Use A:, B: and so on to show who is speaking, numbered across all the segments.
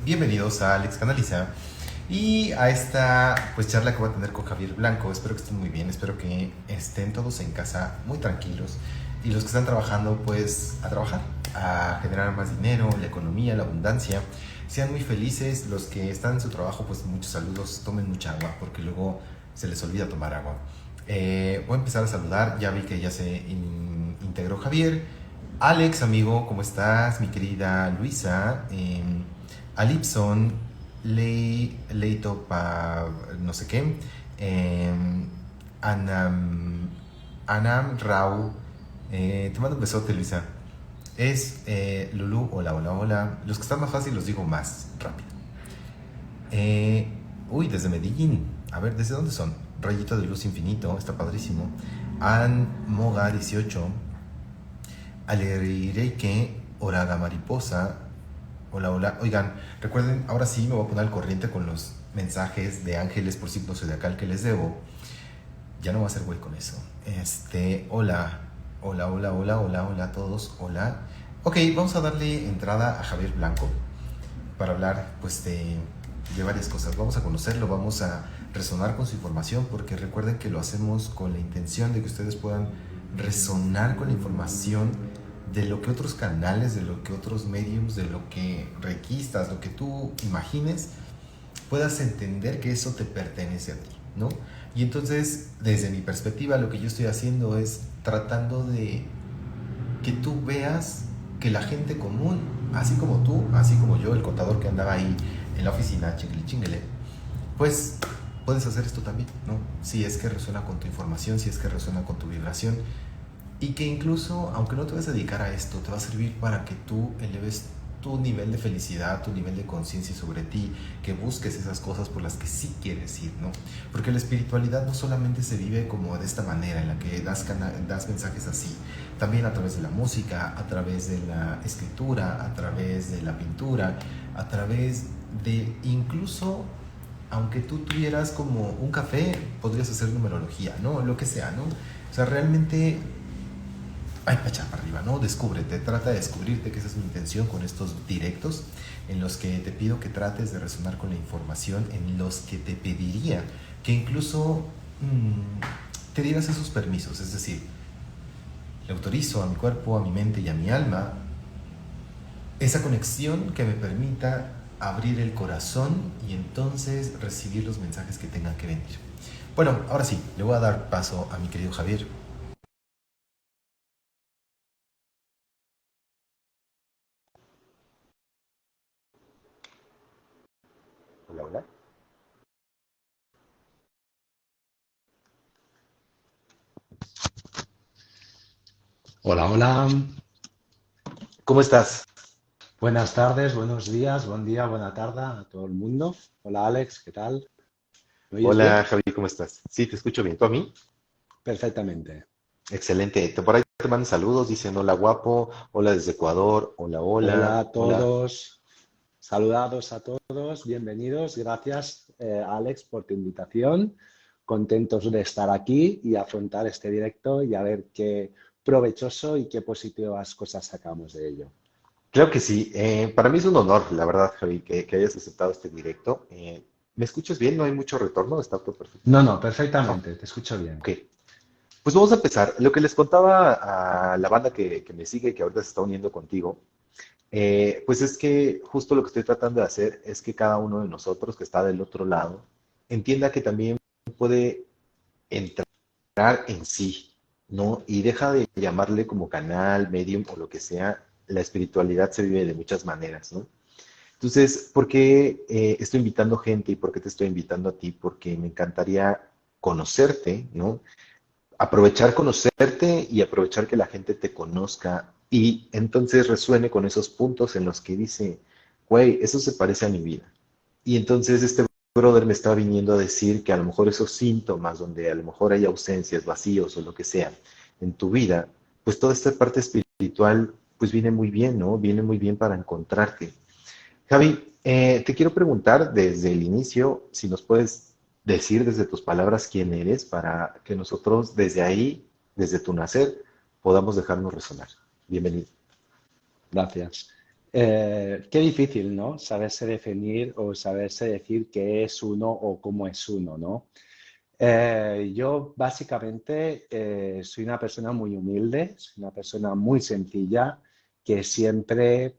A: Bienvenidos a Alex Canaliza y a esta pues charla que voy a tener con Javier Blanco. Espero que estén muy bien, espero que estén todos en casa muy tranquilos y los que están trabajando pues a trabajar, a generar más dinero, la economía, la abundancia. Sean muy felices, los que están en su trabajo pues muchos saludos, tomen mucha agua porque luego se les olvida tomar agua. Voy a empezar a saludar, ya vi que ya se integró Javier. Alex, amigo, ¿cómo estás? Mi querida Luisa, Alipson, Leito pa no sé qué, eh, Anam, Anam Rau, te mando un besote, Luisa. Es Lulu, hola, hola, hola. Los que están más fácil los digo más rápido. Eh, Desde Medellín. A ver, ¿desde dónde son? Rayito de luz infinito, está padrísimo. An Moga 18, Alereike, Oraga Mariposa. Hola, hola. Oigan, recuerden, ahora sí me voy a poner al corriente con los mensajes de ángeles por signo zodiacal que les debo. Ya no voy a hacer güey con eso. Hola, hola, hola, hola, hola, hola a todos, hola. Ok, vamos a darle entrada a Javier Blanco para hablar pues de varias cosas. Vamos a conocerlo, vamos a resonar con su información, porque recuerden que lo hacemos con la intención de que ustedes puedan resonar con la información de lo que otros canales, de lo que otros mediums, de lo que requistas, lo que tú imagines, puedas entender que eso te pertenece a ti, ¿no? Y entonces, desde mi perspectiva, lo que yo estoy haciendo es tratando de que tú veas que la gente común, así como tú, así como yo, el contador que andaba ahí en la oficina, chingle chingle, pues puedes hacer esto también, ¿no? Si es que resuena con tu información, si es que resuena con tu vibración, y que incluso, aunque no te vas a dedicar a esto, te va a servir para que tú eleves tu nivel de felicidad, tu nivel de conciencia sobre ti, que busques esas cosas por las que sí quieres ir, ¿no? Porque la espiritualidad no solamente se vive como de esta manera, en la que das mensajes así, también a través de la música, a través de la escritura, a través de la pintura, a través de incluso, aunque tú tuvieras como un café, podrías hacer numerología, ¿no? Lo que sea, ¿no? O sea, realmente hay para echar para arriba, ¿no? Descúbrete, trata de descubrirte, que esa es mi intención con estos directos, en los que te pido que trates de resonar con la información, en los que te pediría que incluso te dieras esos permisos, es decir, le autorizo a mi cuerpo, a mi mente y a mi alma esa conexión que me permita abrir el corazón y entonces recibir los mensajes que tengan que venir. Bueno, ahora sí, le voy a dar paso a mi querido Javier. Hola, hola.
B: Hola, hola.
A: ¿Cómo estás?
B: Buenas tardes, buenos días, buen día, buena tarde a todo el mundo. Hola, Alex, ¿qué tal? ¿Me oyes
A: Hola
B: bien?
A: Javi, ¿cómo estás? Sí, te escucho bien. ¿Tú a mí?
B: Perfectamente.
A: Excelente. Por ahí te mandan saludos, dicen hola guapo, hola desde Ecuador, hola,
B: Hola
A: hola,
B: a
A: hola.
B: todos, saludados a todos, bienvenidos. Gracias, Alex, por tu invitación. Contentos de estar aquí y afrontar este directo y a ver qué provechoso y qué positivas cosas sacamos de ello.
A: Claro que sí. Para mí es un honor, la verdad, Javi, que hayas aceptado este directo. ¿Me escuchas bien? ¿No hay mucho retorno? ¿Está todo perfecto?
B: No, no,
A: Oh,
B: perfectamente, te escucho bien.
A: ok. Pues vamos a empezar. Lo que les contaba a la banda que me sigue, que ahorita se está uniendo contigo, pues es que justo lo que estoy tratando de hacer es que cada uno de nosotros que está del otro lado entienda que también puede entrar en sí, ¿no? Y deja de llamarle como canal, medium o lo que sea. La espiritualidad se vive de muchas maneras, ¿no? Entonces, ¿por qué estoy invitando gente y por qué te estoy invitando a ti? Porque me encantaría conocerte, ¿no? Aprovechar conocerte y aprovechar que la gente te conozca y entonces resuene con esos puntos en los que dice, güey, eso se parece a mi vida. Y entonces este brother me está viniendo a decir que a lo mejor esos síntomas donde a lo mejor hay ausencias, vacíos o lo que sea en tu vida, pues toda esta parte espiritual pues viene muy bien, ¿no? Viene muy bien para encontrarte. Javi, te quiero preguntar desde el inicio si nos puedes decir desde tus palabras quién eres para que nosotros desde ahí, desde tu nacer, podamos dejarnos resonar. Bienvenido.
B: Gracias. Qué difícil, ¿no? Saberse definir o saberse decir qué es uno o cómo es uno, ¿no? Yo básicamente soy una persona muy humilde, soy una persona muy sencilla, que siempre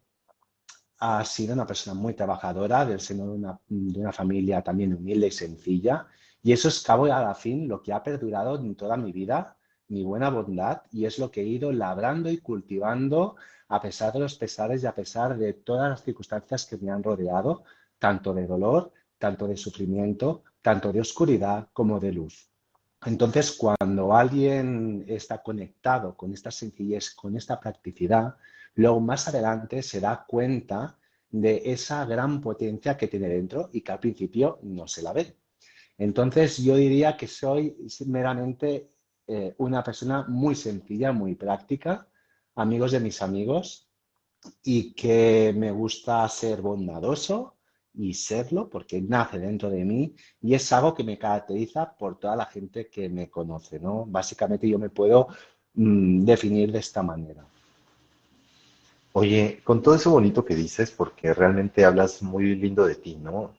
B: ha sido una persona muy trabajadora, del seno de una familia también humilde y sencilla. Y eso es cabo a la fin lo que ha perdurado en toda mi vida, mi buena bondad, y es lo que he ido labrando y cultivando a pesar de los pesares y a pesar de todas las circunstancias que me han rodeado, tanto de dolor, tanto de sufrimiento, tanto de oscuridad como de luz. Entonces, cuando alguien está conectado con esta sencillez, con esta practicidad, luego más adelante se da cuenta de esa gran potencia que tiene dentro y que al principio no se la ve. Entonces, yo diría que soy meramente una persona muy sencilla, muy práctica, amigos de mis amigos, y que me gusta ser bondadoso y serlo porque nace dentro de mí y es algo que me caracteriza por toda la gente que me conoce, ¿no? Básicamente yo me puedo definir de esta manera.
A: Oye, con todo eso bonito que dices, porque realmente hablas muy lindo de ti, ¿no?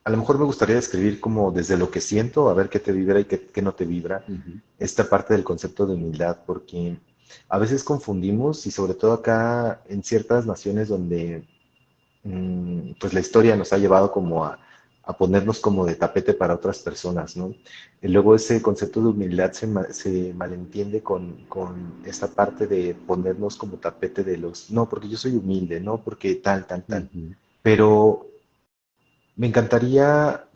A: A lo mejor me gustaría describir como desde lo que siento, a ver qué te vibra y qué no te vibra,
B: Ujú,
A: esta parte del concepto de humildad, porque a veces confundimos y sobre todo acá en ciertas naciones donde pues la historia nos ha llevado como a ponernos como de tapete para otras personas, ¿no? Y luego ese concepto de humildad se malentiende con esta parte de ponernos como tapete de los, no, porque yo soy humilde, no, porque tal, tal, tal.
B: ujú.
A: Pero me encantaría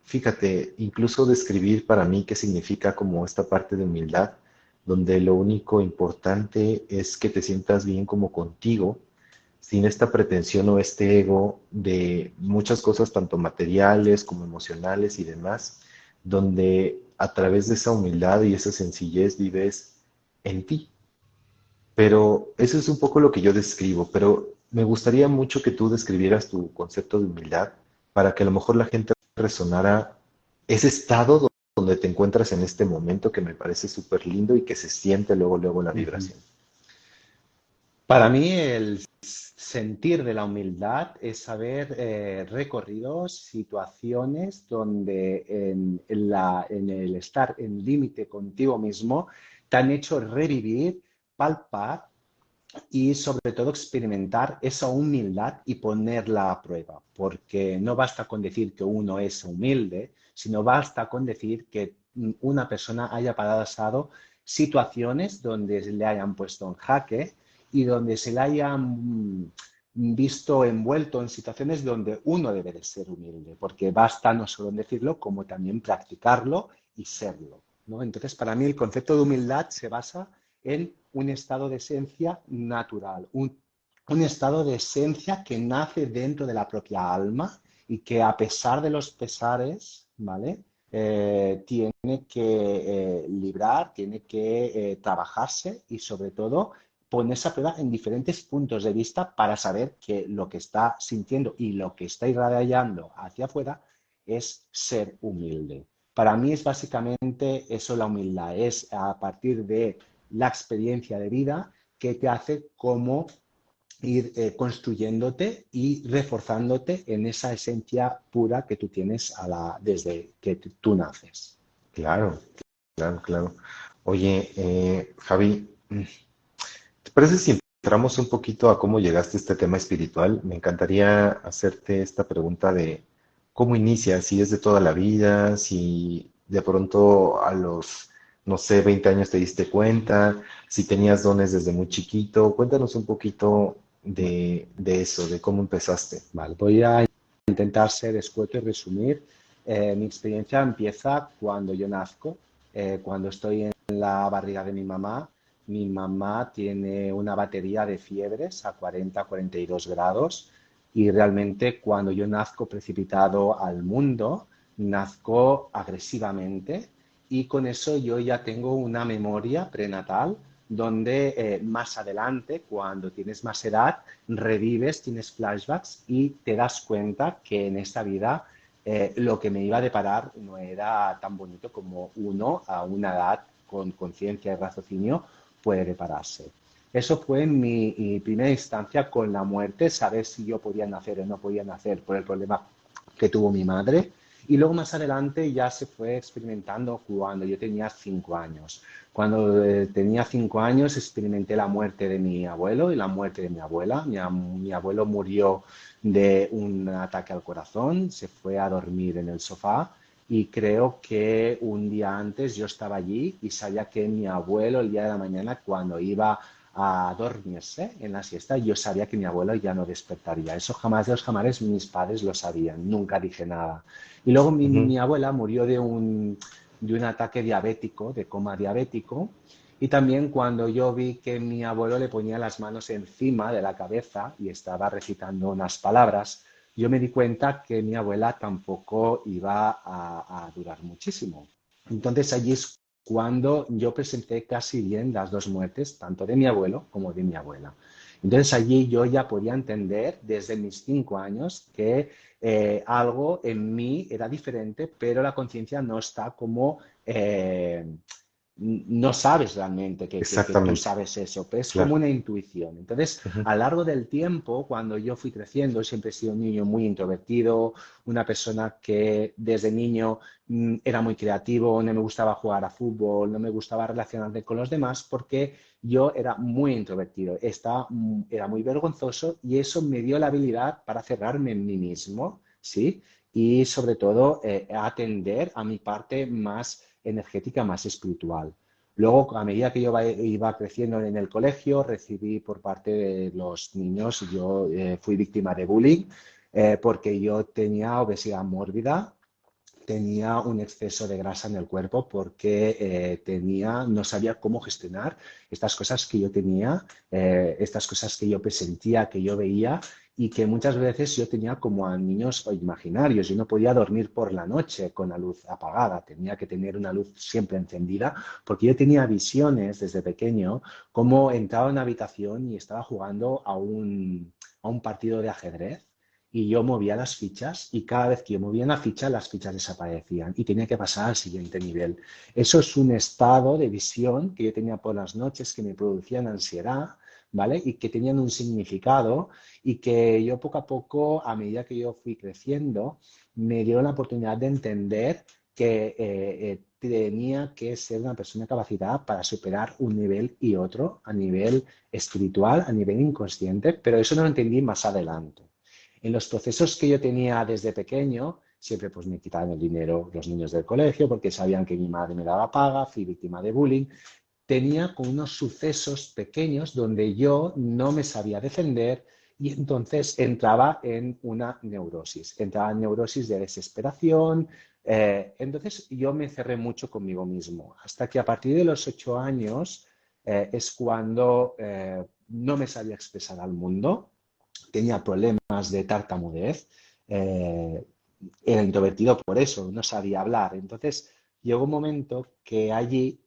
A: fíjate, incluso describir para mí qué significa como esta parte de humildad, donde lo único importante es que te sientas bien como contigo, sin esta pretensión o este ego de muchas cosas, tanto materiales como emocionales y demás, donde a través de esa humildad y esa sencillez vives en ti. Pero eso es un poco lo que yo describo, pero me gustaría mucho que tú describieras tu concepto de humildad para que a lo mejor la gente resonara ese estado donde te encuentras en este momento que me parece súper lindo y que se siente luego, luego la
B: Ujú.
A: vibración.
B: Para mí el sentir de la humildad es haber recorrido situaciones donde en el estar en límite contigo mismo te han hecho revivir, palpar y sobre todo experimentar esa humildad y ponerla a prueba, porque no basta con decir que uno es humilde, sino basta con decir que una persona haya pasado situaciones donde le hayan puesto en jaque y donde se le hayan visto envuelto en situaciones donde uno debe de ser humilde, porque basta no solo en decirlo, como también practicarlo y serlo, ¿no? Entonces, para mí el concepto de humildad se basa en un estado de esencia natural, un estado de esencia que nace dentro de la propia alma y que a pesar de los pesares, ¿vale? Tiene que librar, tiene que trabajarse y sobre todo ponerse a prueba en diferentes puntos de vista para saber que lo que está sintiendo y lo que está irradiando hacia afuera es ser humilde. Para mí es básicamente eso la humildad, es a partir de la experiencia de vida que te hace como ir construyéndote y reforzándote en esa esencia pura que tú tienes desde que tú naces.
A: Claro, claro, claro. Oye, Javi, ¿te parece si entramos un poquito a cómo llegaste a este tema espiritual? Me encantaría hacerte esta pregunta de cómo inicia, si es de toda la vida, si de pronto a los, no sé, 20 años te diste cuenta, si tenías dones desde muy chiquito. Cuéntanos un poquito de eso, de cómo empezaste.
B: Vale, voy a intentar ser escueto y resumir. Mi experiencia empieza cuando yo nazco, cuando estoy en la barriga de mi mamá. Mi mamá tiene una batería de fiebres a 40-42 grados y realmente cuando yo nazco precipitado al mundo, nazco agresivamente y con eso yo ya tengo una memoria prenatal donde más adelante, cuando tienes más edad, revives, tienes flashbacks y te das cuenta que en esta vida lo que me iba a deparar no era tan bonito como uno a una edad con conciencia y raciocinio puede depararse. Eso fue en mi primera instancia con la muerte, saber si yo podía nacer o no podía nacer por el problema que tuvo mi madre. Y luego más adelante ya se fue experimentando cuando yo tenía 5 años. Cuando tenía 5 años experimenté la muerte de mi abuelo y la muerte de mi abuela. Mi abuelo murió de un ataque al corazón, se fue a dormir en el sofá y creo que un día antes yo estaba allí y sabía que mi abuelo el día de la mañana cuando iba a dormirse en la siesta, yo sabía que mi abuelo ya no despertaría. Eso jamás de los jamares mis padres lo sabían, nunca dije nada. Y luego mi
A: Ujú.
B: abuela murió de un ataque diabético, de coma diabético, y también cuando yo vi que mi abuelo le ponía las manos encima de la cabeza y estaba recitando unas palabras, yo me di cuenta que mi abuela tampoco iba a durar muchísimo. Entonces allí es cuando yo presenté casi bien las dos muertes, tanto de mi abuelo como de mi abuela. Entonces allí yo ya podía entender desde mis 5 años que algo en mí era diferente, pero la conciencia no está como no sabes realmente que tú
A: Exactamente,
B: sabes eso, pero es como
A: claro.
B: una intuición. Entonces,
A: Ujú.
B: a lo largo del tiempo, cuando yo fui creciendo, siempre he sido un niño muy introvertido, una persona que desde niño era muy creativo, no me gustaba jugar a fútbol, no me gustaba relacionarme con los demás porque yo era muy introvertido, era muy vergonzoso y eso me dio la habilidad para cerrarme en mí mismo, ¿sí? Y sobre todo atender a mi parte más energética, más espiritual. Luego, a medida que yo iba creciendo en el colegio, recibí por parte de los niños, yo fui víctima de bullying porque yo tenía obesidad mórbida, tenía un exceso de grasa en el cuerpo porque no sabía cómo gestionar estas cosas que yo tenía, estas cosas que yo presentía, que yo veía y que muchas veces yo tenía como a niños imaginarios. Yo no podía dormir por la noche con la luz apagada, tenía que tener una luz siempre encendida porque yo tenía visiones desde pequeño como entraba en una habitación y estaba jugando a un partido de ajedrez y yo movía las fichas y cada vez que yo movía una ficha, las fichas desaparecían y tenía que pasar al siguiente nivel. Eso es un estado de visión que yo tenía por las noches que me producían ansiedad, ¿vale? Y que tenían un significado y que yo poco a poco, a medida que yo fui creciendo, me dio la oportunidad de entender que tenía que ser una persona capacitada para superar un nivel y otro a nivel espiritual, a nivel inconsciente, pero eso no lo entendí más adelante. En los procesos que yo tenía desde pequeño, siempre pues me quitaban el dinero los niños del colegio porque sabían que mi madre me daba paga, fui víctima de bullying. Tenía con unos sucesos pequeños donde yo no me sabía defender y entonces entraba en neurosis de desesperación. Entonces yo me cerré mucho conmigo mismo, hasta que a partir de los 8 años es cuando no me sabía expresar al mundo, tenía problemas de tartamudez, eh, era introvertido por eso, no sabía hablar. Entonces llegó un momento que allí,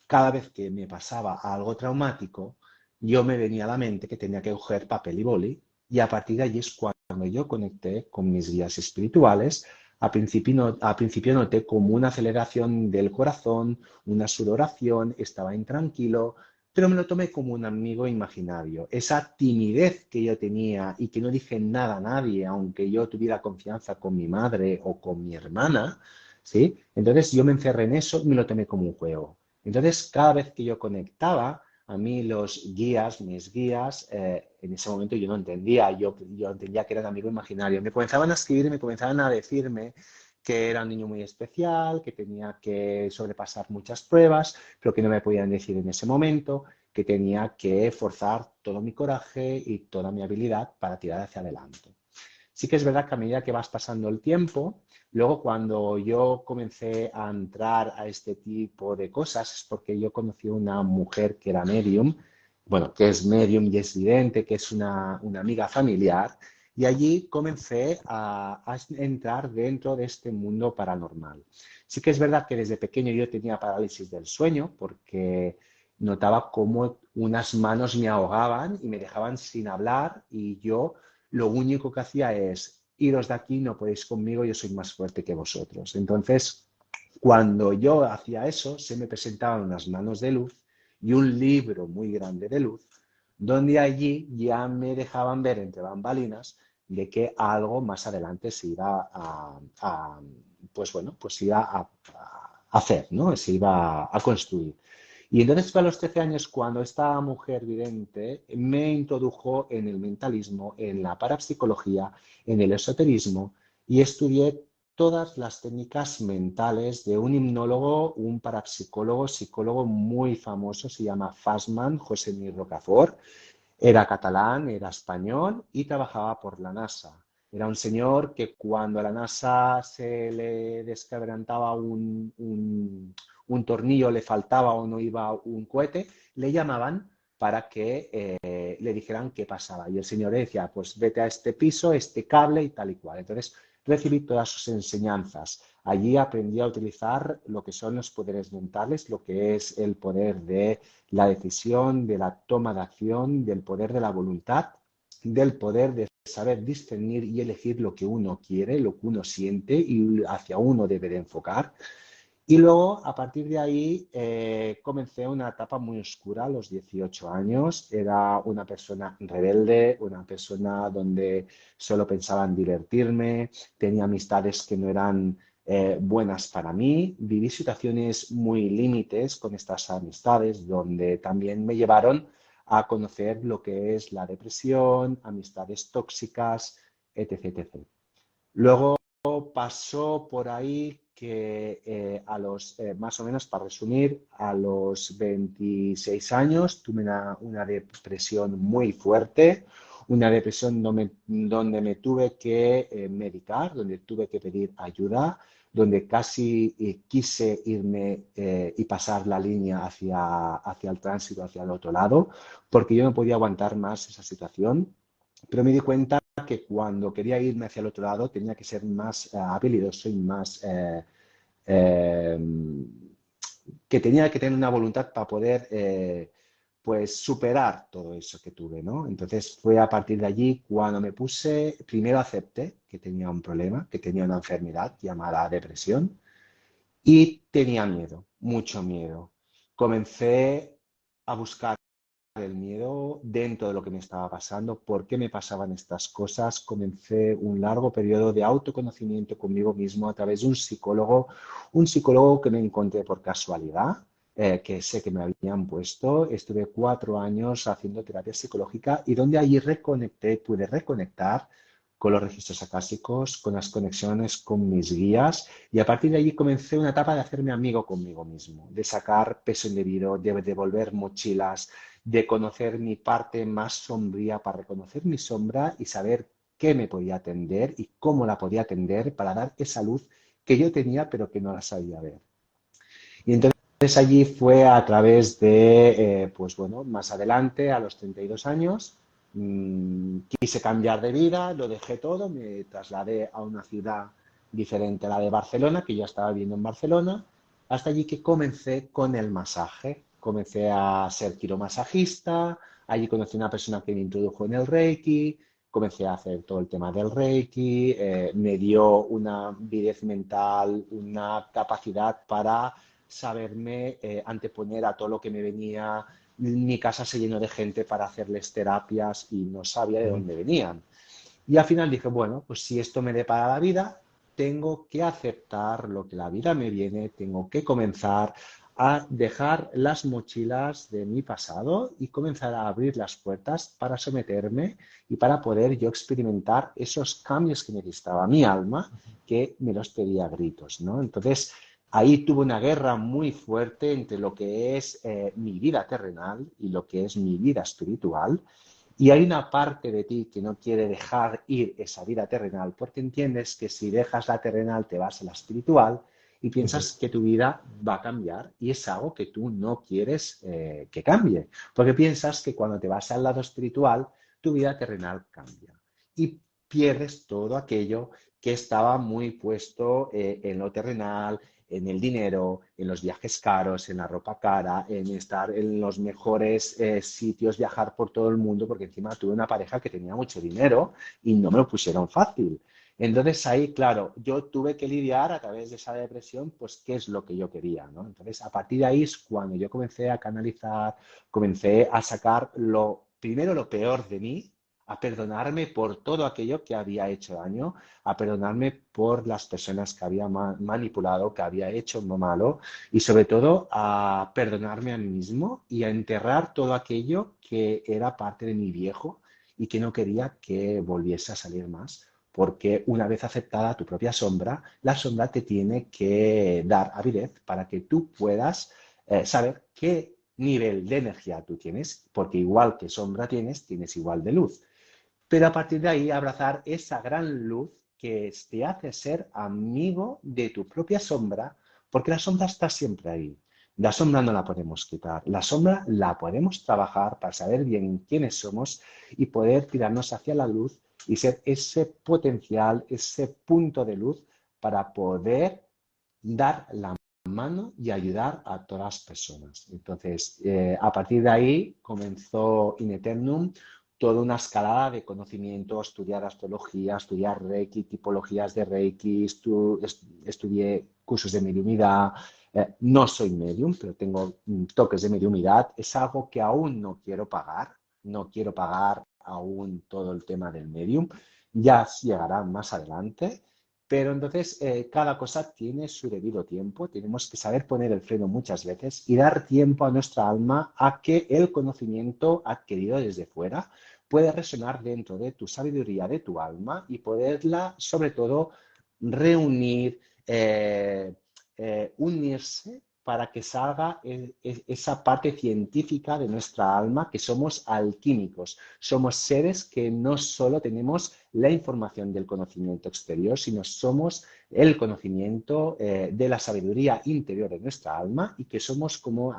B: cada vez que me pasaba algo traumático, yo me venía a la mente que tenía que coger papel y boli y a partir de allí es cuando yo conecté con mis guías espirituales. Al principio noté como una aceleración del corazón, una sudoración, estaba intranquilo, pero me lo tomé como un amigo imaginario. Esa timidez que yo tenía y que no dije nada a nadie, aunque yo tuviera confianza con mi madre o con mi hermana, ¿sí? Entonces yo me encerré en eso y me lo tomé como un juego. Entonces cada vez que yo conectaba, a mí mis guías, en ese momento yo no entendía, yo entendía que eran amigos imaginarios. Me comenzaban a escribir, me comenzaban a decirme que era un niño muy especial, que tenía que sobrepasar muchas pruebas, pero que no me podían decir en ese momento, que tenía que forzar todo mi coraje y toda mi habilidad para tirar hacia adelante. Sí que es verdad que a medida que vas pasando el tiempo, luego cuando yo comencé a entrar a este tipo de cosas es porque yo conocí a una mujer que era medium, bueno, que es medium y es vidente, que es una amiga familiar, y allí comencé a entrar dentro de este mundo paranormal. Sí que es verdad que desde pequeño yo tenía parálisis del sueño porque notaba cómo unas manos me ahogaban y me dejaban sin hablar y yo lo único que hacía es iros de aquí, no podéis conmigo, yo soy más fuerte que vosotros. Entonces, cuando yo hacía eso, se me presentaban unas manos de luz y un libro muy grande de luz, donde allí ya me dejaban ver entre bambalinas de que algo más adelante se iba pues bueno, pues se iba a hacer, ¿no? Se iba a construir. Y entonces fue a los 13 años cuando esta mujer vidente me introdujo en el mentalismo, en la parapsicología, en el esoterismo y estudié todas las técnicas mentales de un hipnólogo, un parapsicólogo, psicólogo muy famoso, se llama Fassman, José Mir Rocafort. Era catalán, era español y trabajaba por la NASA. Era un señor que cuando a la NASA se le desquebrantaba un tornillo, le faltaba o no iba un cohete, le llamaban para que le dijeran qué pasaba. Y el señor decía, pues vete a este piso, este cable y tal y cual. Entonces recibí todas sus enseñanzas. Allí aprendí a utilizar lo que son los poderes mentales, lo que es el poder de la decisión, de la toma de acción, del poder de la voluntad, del poder de saber discernir y elegir lo que uno quiere, lo que uno siente y hacia uno debe de enfocar. Y luego, a partir de ahí, comencé una etapa muy oscura a los 18 años. Era una persona rebelde, una persona donde solo pensaba en divertirme, tenía amistades que no eran buenas para mí. Viví situaciones muy límites con estas amistades, donde también me llevaron a conocer lo que es la depresión, amistades tóxicas, etc. etc. Luego pasó por ahí que más o menos, para resumir, a los 26 años tuve una depresión muy fuerte, una depresión donde me tuve que medicar, donde tuve que pedir ayuda, donde casi quise irme y pasar la línea hacia el tránsito, hacia el otro lado, porque yo no podía aguantar más esa situación. Pero me di cuenta que cuando quería irme hacia el otro lado tenía que ser más habilidoso y más eh, que tenía que tener una voluntad para poder pues superar todo eso que tuve, ¿no? Entonces fue a partir de allí cuando me puse, primero acepté que tenía un problema, que tenía una enfermedad llamada depresión y tenía miedo, mucho miedo. Comencé a buscar el miedo dentro de lo que me estaba pasando, por qué me pasaban estas cosas. Comencé un largo periodo de autoconocimiento conmigo mismo a través de un psicólogo que me encontré por casualidad, que sé que me habían puesto. Estuve 4 años haciendo terapia psicológica y donde allí reconecté, pude reconectar con los registros acásicos, con las conexiones con mis guías y a partir de allí comencé una etapa de hacerme amigo conmigo mismo, de sacar peso indebido, de devolver mochilas, de conocer mi parte más sombría para reconocer mi sombra y saber qué me podía atender y cómo la podía atender para dar esa luz que yo tenía pero que no la sabía ver. Y entonces allí fue a través de, pues bueno, más adelante, a los 32 años, quise cambiar de vida, lo dejé todo, me trasladé a una ciudad diferente a la de Barcelona, que ya estaba viviendo en Barcelona, hasta allí que comencé con el masaje. Comencé a ser quiromasajista, allí conocí a una persona que me introdujo en el Reiki, comencé a hacer todo el tema del Reiki, me dio una avidez mental, una capacidad para saberme anteponer a todo lo que me venía. Mi casa se llenó de gente para hacerles terapias y no sabía de dónde venían. Y al final dije, bueno, pues si esto me depara la vida, tengo que aceptar lo que la vida me viene, tengo que comenzar a dejar las mochilas de mi pasado y comenzar a abrir las puertas para someterme y para poder yo experimentar esos cambios que necesitaba mi alma, que me los pedía a gritos, ¿no? Entonces, ahí tuve una guerra muy fuerte entre lo que es mi vida terrenal y lo que es mi vida espiritual. Y hay una parte de ti que no quiere dejar ir esa vida terrenal porque entiendes que si dejas la terrenal te vas a la espiritual y piensas que tu vida va a cambiar y es algo que tú no quieres que cambie. Porque piensas que cuando te vas al lado espiritual, tu vida terrenal cambia y pierdes todo aquello que estaba muy puesto en lo terrenal, en el dinero, en los viajes caros, en la ropa cara, en estar en los mejores sitios, viajar por todo el mundo, porque encima tuve una pareja que tenía mucho dinero y no me lo pusieron fácil. Entonces ahí, claro, yo tuve que lidiar a través de esa depresión, pues qué es lo que yo quería, ¿no? Entonces, a partir de ahí es cuando yo comencé a canalizar, comencé a sacar primero lo peor de mí, a perdonarme por todo aquello que había hecho daño, a perdonarme por las personas que había manipulado, que había hecho lo malo y sobre todo a perdonarme a mí mismo y a enterrar todo aquello que era parte de mi viejo y que no quería que volviese a salir más. Porque una vez aceptada tu propia sombra, la sombra te tiene que dar avidez para que tú puedas saber qué nivel de energía tú tienes, porque igual que sombra tienes, tienes igual de luz. Pero a partir de ahí abrazar esa gran luz que te hace ser amigo de tu propia sombra, porque la sombra está siempre ahí. La sombra no la podemos quitar, la sombra la podemos trabajar para saber bien quiénes somos y poder tirarnos hacia la luz y ser ese potencial, ese punto de luz para poder dar la mano y ayudar a todas las personas. Entonces, a partir de ahí comenzó In Eternum toda una escalada de conocimiento, estudiar astrología, estudiar Reiki, tipologías de Reiki, estudié cursos de mediumidad. No soy medium, pero tengo toques de mediumidad. Es algo que aún no quiero pagar. No quiero pagar aún todo el tema del medium. Ya llegará más adelante. Pero entonces cada cosa tiene su debido tiempo, tenemos que saber poner el freno muchas veces y dar tiempo a nuestra alma a que el conocimiento adquirido desde fuera puede resonar dentro de tu sabiduría, de tu alma y poderla sobre todo reunir, unirse para que salga esa parte científica de nuestra alma, que somos alquímicos, somos seres que no solo tenemos la información del conocimiento exterior, sino somos el conocimiento de la sabiduría interior de nuestra alma y que somos como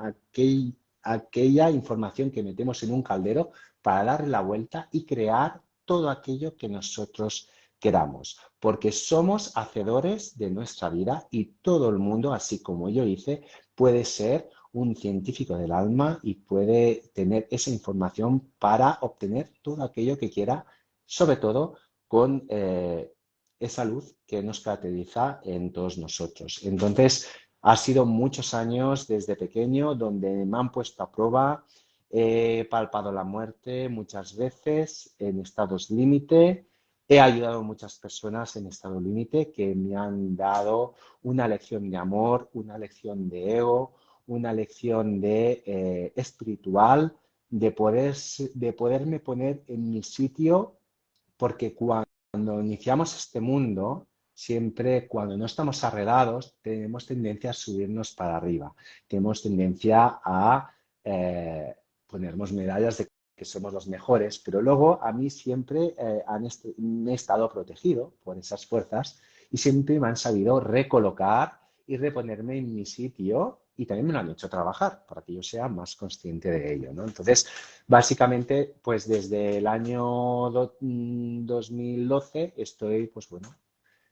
B: aquella información que metemos en un caldero para darle la vuelta y crear todo aquello que nosotros queramos, porque somos hacedores de nuestra vida y todo el mundo, así como yo hice, puede ser un científico del alma y puede tener esa información para obtener todo aquello que quiera, sobre todo con esa luz que nos caracteriza en todos nosotros. Entonces, ha sido muchos años desde pequeño donde me han puesto a prueba, he palpado la muerte muchas veces en estados límite. He ayudado a muchas personas en estado límite que me han dado una lección de amor, una lección de ego, una lección de espiritual, de poderme poner en mi sitio, porque cuando iniciamos este mundo, siempre cuando no estamos arreglados, tenemos tendencia a subirnos para arriba, tenemos tendencia a ponernos medallas de que somos los mejores, pero luego a mí siempre me he estado protegido por esas fuerzas y siempre me han sabido recolocar y reponerme en mi sitio y también me lo han hecho trabajar para que yo sea más consciente de ello, ¿no? Entonces, básicamente, pues desde el año 2012 estoy, pues bueno,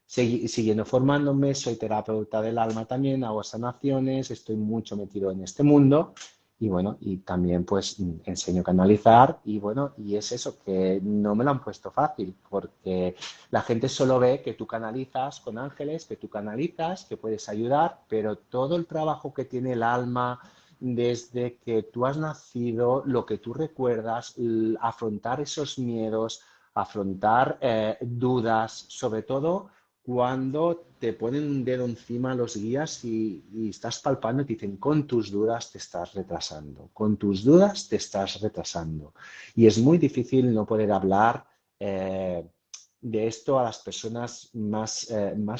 B: siguiendo formándome, soy terapeuta del alma también, hago sanaciones, estoy mucho metido en este mundo y bueno, y también pues enseño a canalizar y bueno, y es eso, que no me lo han puesto fácil porque la gente solo ve que tú canalizas con ángeles, que tú canalizas, que puedes ayudar, pero todo el trabajo que tiene el alma desde que tú has nacido, lo que tú recuerdas, afrontar esos miedos, afrontar dudas, sobre todo cuando te ponen un dedo encima los guías y estás palpando y te dicen, con tus dudas te estás retrasando, con tus dudas te estás retrasando. Y es muy difícil no poder hablar de esto a las personas más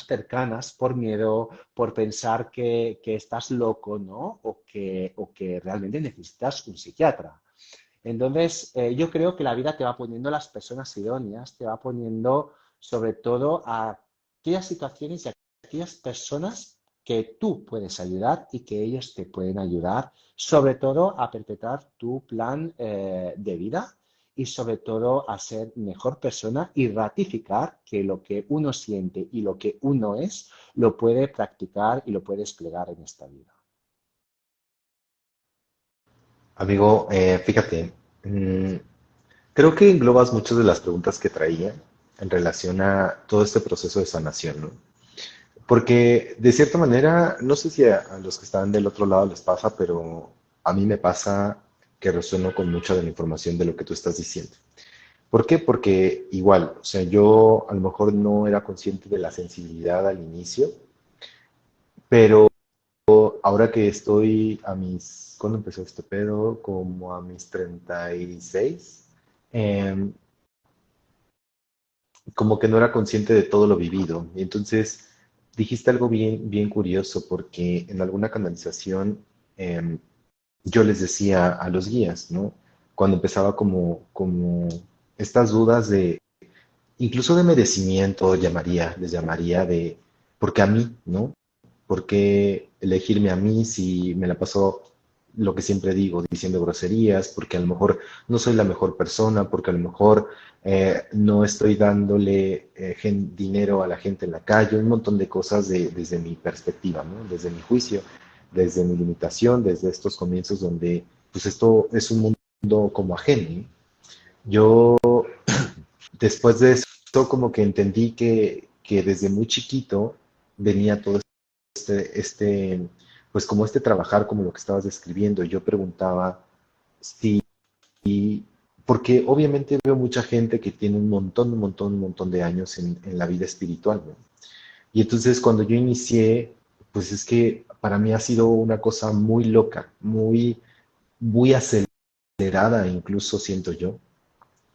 B: cercanas por miedo, por pensar que estás loco, ¿no? O que realmente necesitas un psiquiatra. Entonces, yo creo que la vida te va poniendo las personas idóneas, te va poniendo sobre todo a aquellas situaciones y a aquellas personas que tú puedes ayudar y que ellos te pueden ayudar, sobre todo a perpetrar tu plan de vida y sobre todo a ser mejor persona y ratificar que lo que uno siente y lo que uno es lo puede practicar y lo puede desplegar en esta vida.
A: Amigo, fíjate, creo que englobas muchas de las preguntas que traía. en relación a todo este proceso de sanación, ¿no? Porque de cierta manera, no sé si a los que están del otro lado les pasa, pero a mí me pasa que resueno con mucha de la información de lo que tú estás diciendo. ¿Por qué? Porque igual, o sea, yo a lo mejor no era consciente de la sensibilidad al inicio, pero ahora que estoy a mis, ¿cuándo empezó este pedo? Como a mis 36, em, como que no era consciente de todo lo vivido. Y entonces dijiste algo bien, bien curioso, porque en alguna canalización em, yo les decía a los guías, ¿no? Cuando empezaba como estas dudas de, incluso de merecimiento, les llamaría de, ¿por qué a mí, no? ¿Por qué elegirme a mí si me la paso lo que siempre digo, diciendo groserías? Porque a lo mejor no soy la mejor persona, porque a lo mejor no estoy dándole dinero a la gente en la calle, un montón de cosas desde mi perspectiva, ¿no? Desde mi juicio, desde mi limitación, desde estos comienzos donde pues esto es un mundo como ajeno, ¿no? Yo después de eso como que entendí que desde muy chiquito venía todo pues como este trabajar, como lo que estabas describiendo. Yo preguntaba si, porque obviamente veo mucha gente que tiene un montón de años en la vida espiritual, ¿no? Y entonces cuando yo inicié, pues es que para mí ha sido una cosa muy loca, muy acelerada, incluso siento yo.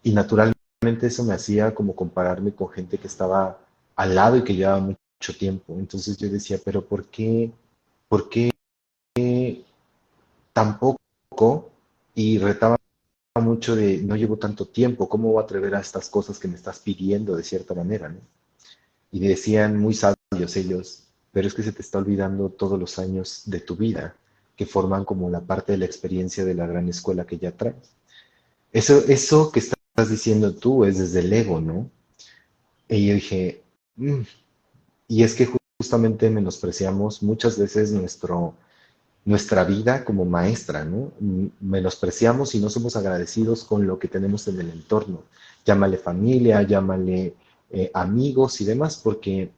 A: Y naturalmente eso me hacía como compararme con gente que estaba al lado y que llevaba mucho tiempo. Entonces yo decía, pero por qué tan poco? Y retaba mucho de, no llevo tanto tiempo, ¿cómo voy a atrever a estas cosas que me estás pidiendo de cierta manera, ¿no? Y decían muy sabios ellos, pero es que se te está olvidando todos los años de tu vida que forman como la parte de la experiencia de la gran escuela que ya traes. Eso que estás diciendo tú es desde el ego, ¿no? Y yo dije, "Mm". Y es que justamente menospreciamos muchas veces nuestra vida como maestra, ¿no? Menospreciamos y no somos agradecidos con lo que tenemos en el entorno. Llámale familia, llámale amigos y demás, porque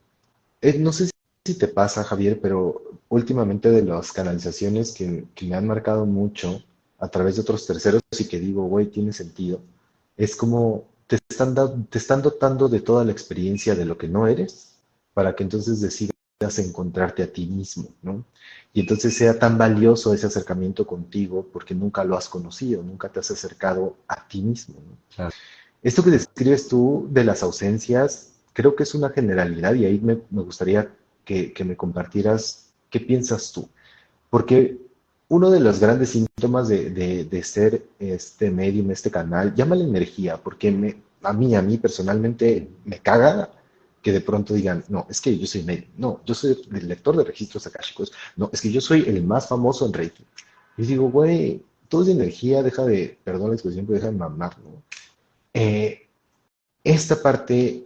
A: no sé si te pasa, Javier, pero últimamente de las canalizaciones que me han marcado mucho a través de otros terceros y que digo, güey, tiene sentido, es como te están dotando de toda la experiencia de lo que no eres para que entonces decidas encontrarte a ti mismo, ¿no? Y entonces sea tan valioso ese acercamiento contigo porque nunca lo has conocido, nunca te has acercado a ti mismo, ¿no?
B: Claro.
A: Esto que describes tú de las ausencias, creo que es una generalidad y ahí me gustaría que me compartieras qué piensas tú. Porque uno de los grandes síntomas de ser este medium, este canal, llámale energía, porque a mí personalmente me caga que de pronto digan, no, es que yo soy medium, no, yo soy el lector de registros akáshicos, no, es que yo soy el más famoso en Reiki. Y digo, güey, todo es energía, deja de, perdón la expresión, pero deja de mamar, ¿no? Eh, esta parte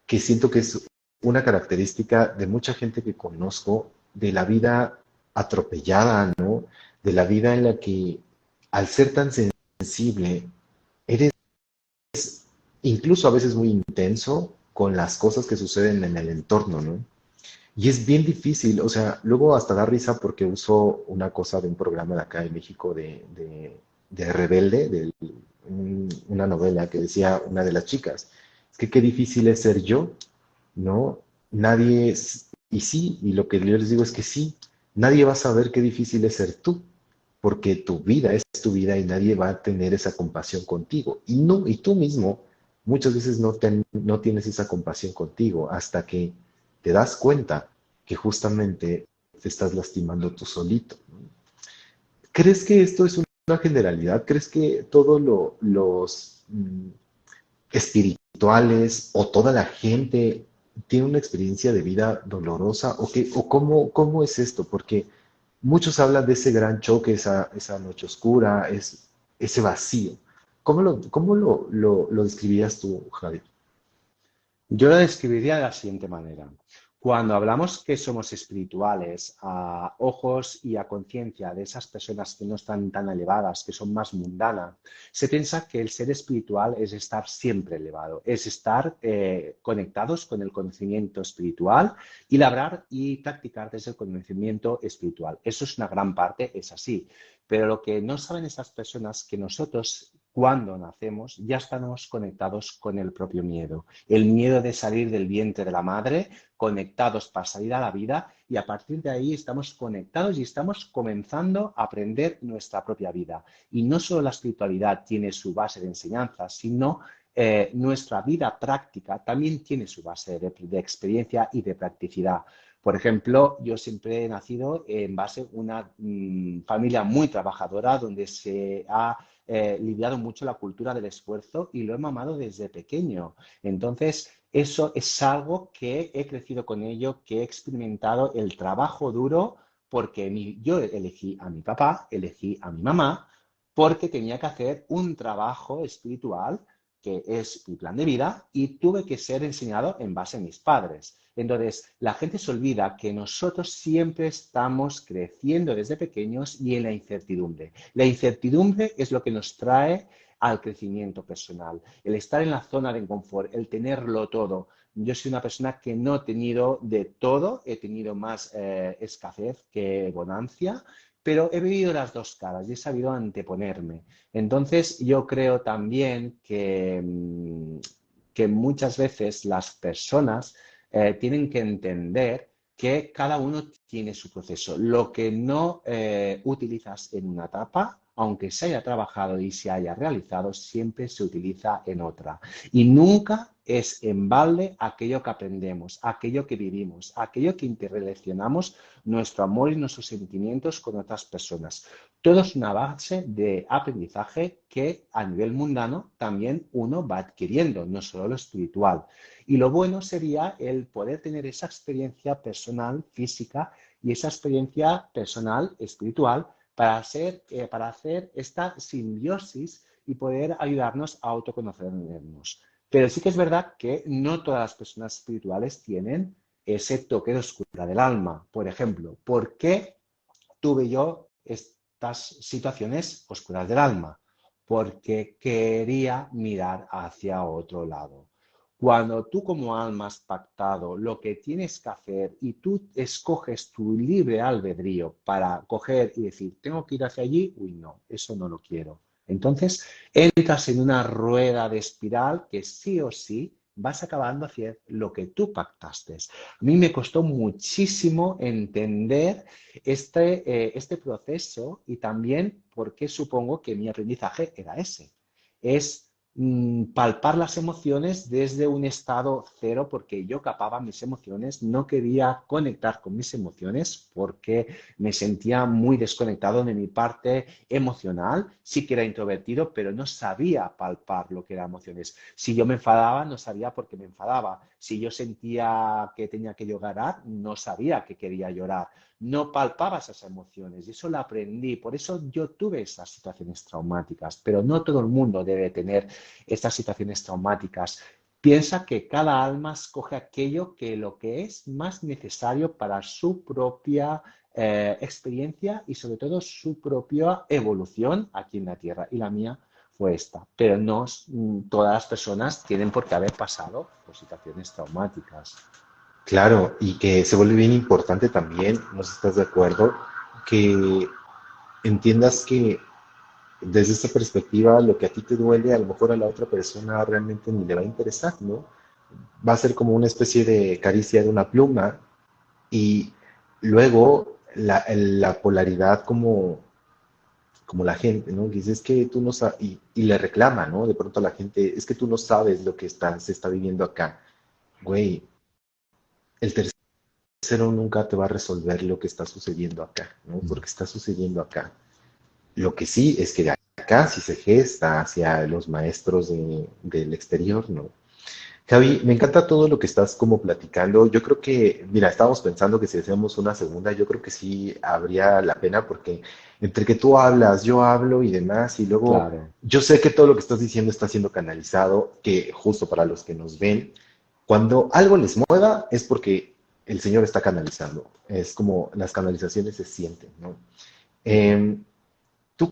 A: que siento que es una característica de mucha gente que conozco, de la vida atropellada, ¿no? De la vida en la que al ser tan sensible, eres incluso a veces muy intenso con las cosas que suceden en el entorno, ¿no? Y es bien difícil, o sea, luego hasta da risa porque uso una cosa de un programa de acá en México de Rebelde, una novela que decía una de las chicas, es que qué difícil es ser yo, ¿no? Nadie, y sí, y lo que yo les digo es que sí, nadie va a saber qué difícil es ser tú, porque tu vida es tu vida y nadie va a tener esa compasión contigo. Y no, y tú mismo muchas veces no tienes esa compasión contigo hasta que te das cuenta que justamente te estás lastimando tú solito, ¿no? ¿Crees que esto es una generalidad? ¿Crees que todos los espirituales o toda la gente tiene una experiencia de vida dolorosa? ¿O cómo es esto? Porque muchos hablan de ese gran choque, esa noche oscura, ese vacío. ¿Cómo lo describirías tú, Javier?
B: Yo lo describiría de la siguiente manera. Cuando hablamos que somos espirituales a ojos y a conciencia de esas personas que no están tan elevadas, que son más mundanas, se piensa que el ser espiritual es estar siempre elevado, es estar conectados con el conocimiento espiritual y labrar y practicar desde el conocimiento espiritual. Eso es una gran parte, es así. Pero lo que no saben esas personas es que nosotros, cuando nacemos, ya estamos conectados con el propio miedo. El miedo de salir del vientre de la madre, conectados para salir a la vida, y a partir de ahí estamos conectados y estamos comenzando a aprender nuestra propia vida. Y no solo la espiritualidad tiene su base de enseñanza, sino nuestra vida práctica también tiene su base de experiencia y de practicidad. Por ejemplo, yo siempre he nacido en base a una familia muy trabajadora donde se ha lidiado mucho la cultura del esfuerzo y lo he mamado desde pequeño. Entonces, eso es algo que he crecido con ello, que he experimentado el trabajo duro porque yo elegí a mi papá, elegí a mi mamá, porque tenía que hacer un trabajo espiritual que es mi plan de vida y tuve que ser enseñado en base a mis padres. Entonces, la gente se olvida que nosotros siempre estamos creciendo desde pequeños y en la incertidumbre. La incertidumbre es lo que nos trae al crecimiento personal, el estar en la zona de confort, el tenerlo todo. Yo soy una persona que no he tenido de todo, he tenido más escasez que bonanza, pero he vivido las dos caras y he sabido anteponerme. Entonces, yo creo también que muchas veces las personas tienen que entender que cada uno tiene su proceso. Lo que no utilizas en una etapa, aunque se haya trabajado y se haya realizado, siempre se utiliza en otra. Y nunca es en balde aquello que aprendemos, aquello que vivimos, aquello que interrelacionamos nuestro amor y nuestros sentimientos con otras personas. Todo es una base de aprendizaje que a nivel mundano también uno va adquiriendo, no solo lo espiritual. Y lo bueno sería el poder tener esa experiencia personal, física, y esa experiencia personal, espiritual, para hacer esta simbiosis y poder ayudarnos a autoconocernos. Pero sí que es verdad que no todas las personas espirituales tienen ese toque de oscura del alma. Por ejemplo, ¿por qué tuve yo estas situaciones oscuras del alma? Porque quería mirar hacia otro lado. Cuando tú como alma has pactado lo que tienes que hacer y tú escoges tu libre albedrío para coger y decir, tengo que ir hacia allí, uy, no, eso no lo quiero. Entonces entras en una rueda de espiral que sí o sí vas acabando haciendo lo que tú pactaste. A mí me costó muchísimo entender este proceso y también porque supongo que mi aprendizaje era ese. Es palpar las emociones desde un estado cero porque yo capaba mis emociones, no quería conectar con mis emociones porque me sentía muy desconectado de mi parte emocional, sí que era introvertido, pero no sabía palpar lo que eran emociones. Si yo me enfadaba, no sabía por qué me enfadaba. Si yo sentía que tenía que llorar, no sabía que quería llorar. No palpaba esas emociones y eso lo aprendí. Por eso yo tuve esas situaciones traumáticas, pero no todo el mundo debe tener estas situaciones traumáticas. Piensa que cada alma escoge aquello que lo que es más necesario para su propia experiencia y sobre todo su propia evolución aquí en la Tierra. Y la mía fue esta. Pero no todas las personas tienen por qué haber pasado por situaciones traumáticas.
A: Claro, y que se vuelve bien importante también, no sé si estás de acuerdo, que entiendas que desde esta perspectiva lo que a ti te duele, a lo mejor a la otra persona realmente ni le va a interesar, ¿no? Va a ser como una especie de caricia de una pluma y luego la polaridad como la gente, ¿no? Dice, es que tú no sabes, y le reclama, ¿no? De pronto a la gente, es que tú no sabes lo que se está viviendo acá. Güey, el tercero nunca te va a resolver lo que está sucediendo acá, ¿no? Porque está sucediendo acá. Lo que sí es que de acá sí se gesta hacia los maestros del exterior, ¿no? Javi, me encanta todo lo que estás como platicando. Yo creo que, mira, estábamos pensando que si hacemos una segunda, yo creo que sí habría la pena porque entre que tú hablas, yo hablo y demás, y luego
B: Claro,
A: yo sé que todo lo que estás diciendo está siendo canalizado, que justo para los que nos ven, cuando algo les mueva es porque el Señor está canalizando. Es como las canalizaciones se sienten, ¿no? Eh, ¿tú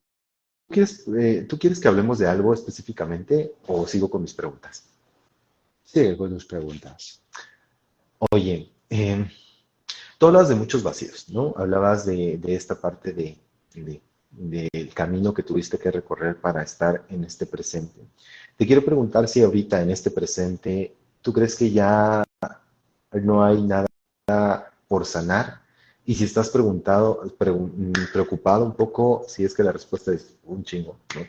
A: ¿tú quieres que hablemos de algo específicamente o sigo con mis preguntas?
B: Sí, con tus preguntas.
A: Oye, tú hablas de muchos vacíos, ¿no? Hablabas de esta parte del camino que tuviste que recorrer para estar en este presente. Te quiero preguntar si ahorita en este presente, ¿tú crees que ya no hay nada por sanar? Y si estás preocupado un poco, si es que la respuesta es un chingo, ¿no?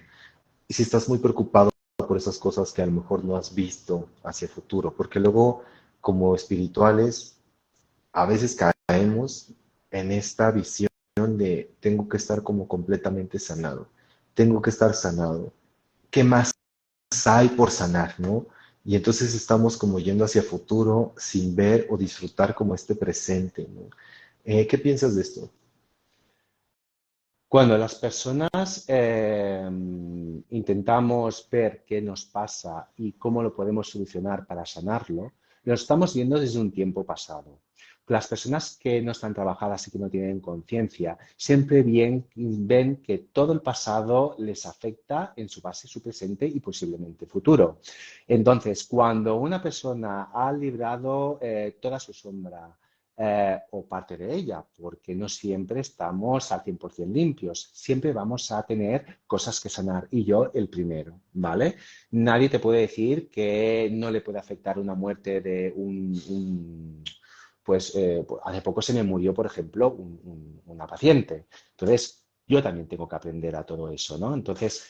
A: Y si estás muy preocupado por esas cosas que a lo mejor no has visto hacia el futuro, porque luego como espirituales a veces caemos en esta visión de tengo que estar como completamente sanado, tengo que estar sanado. ¿Qué más hay por sanar, no? Y entonces estamos como yendo hacia futuro sin ver o disfrutar como este presente, ¿no? ¿Qué piensas de esto?
B: Cuando las personas intentamos ver qué nos pasa y cómo lo podemos solucionar para sanarlo, lo estamos viendo desde un tiempo pasado. Las personas que no están trabajadas y que no tienen conciencia siempre ven que todo el pasado les afecta en su base, su presente y posiblemente futuro. Entonces, cuando una persona ha librado toda su sombra, o parte de ella, porque no siempre estamos al 100% limpios. Siempre vamos a tener cosas que sanar y yo el primero, ¿vale? Nadie te puede decir que no le puede afectar una muerte de pues hace poco se me murió, por ejemplo, una paciente. Entonces, yo también tengo que aprender a todo eso, ¿no? Entonces,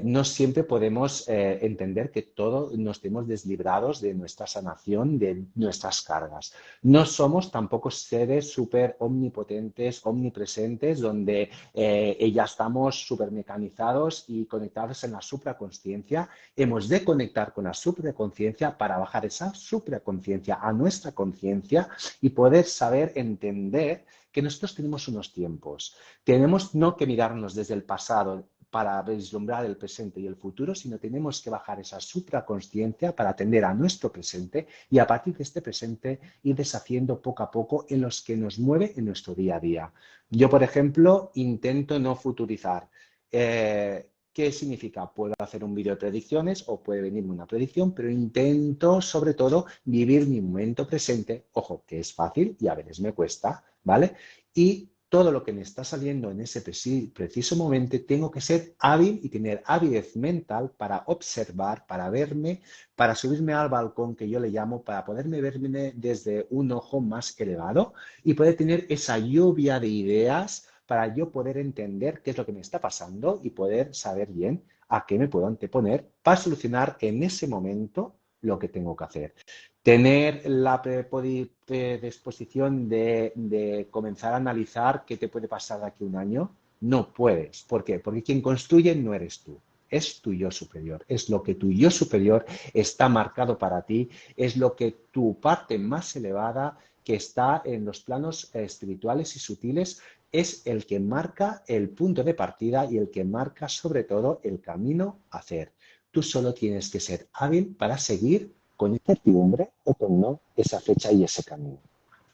B: no siempre podemos entender que todos nos estemos deslibrados de nuestra sanación, de nuestras cargas. No somos tampoco seres súper omnipotentes, omnipresentes, donde ya estamos súper mecanizados y conectados en la supraconsciencia. Hemos de conectar con la supraconsciencia para bajar esa supraconsciencia a nuestra conciencia y poder saber entender que nosotros tenemos unos tiempos. Tenemos no que mirarnos desde el pasado para vislumbrar el presente y el futuro, sino tenemos que bajar esa supraconsciencia para atender a nuestro presente y a partir de este presente ir deshaciendo poco a poco en los que nos mueve en nuestro día a día. Yo, por ejemplo, intento no futurizar. ¿Qué significa? Puedo hacer un vídeo de predicciones o puede venirme una predicción, pero intento sobre todo vivir mi momento presente. Ojo, que es fácil y a veces me cuesta, ¿vale? Y todo lo que me está saliendo en ese preciso momento, tengo que ser hábil y tener avidez mental para observar, para verme, para subirme al balcón que yo le llamo, para poderme verme desde un ojo más elevado y poder tener esa lluvia de ideas para yo poder entender qué es lo que me está pasando y poder saber bien a qué me puedo anteponer para solucionar en ese momento lo que tengo que hacer. Tener la predisposición de comenzar a analizar qué te puede pasar de aquí a un año, no puedes. ¿Por qué? Porque quien construye no eres tú. Es tu yo superior, es lo que tu yo superior está marcado para ti, es lo que tu parte más elevada que está en los planos espirituales y sutiles es el que marca el punto de partida y el que marca sobre todo el camino a hacer. Tú solo tienes que ser hábil para seguir con incertidumbre o con no esa fecha y ese camino.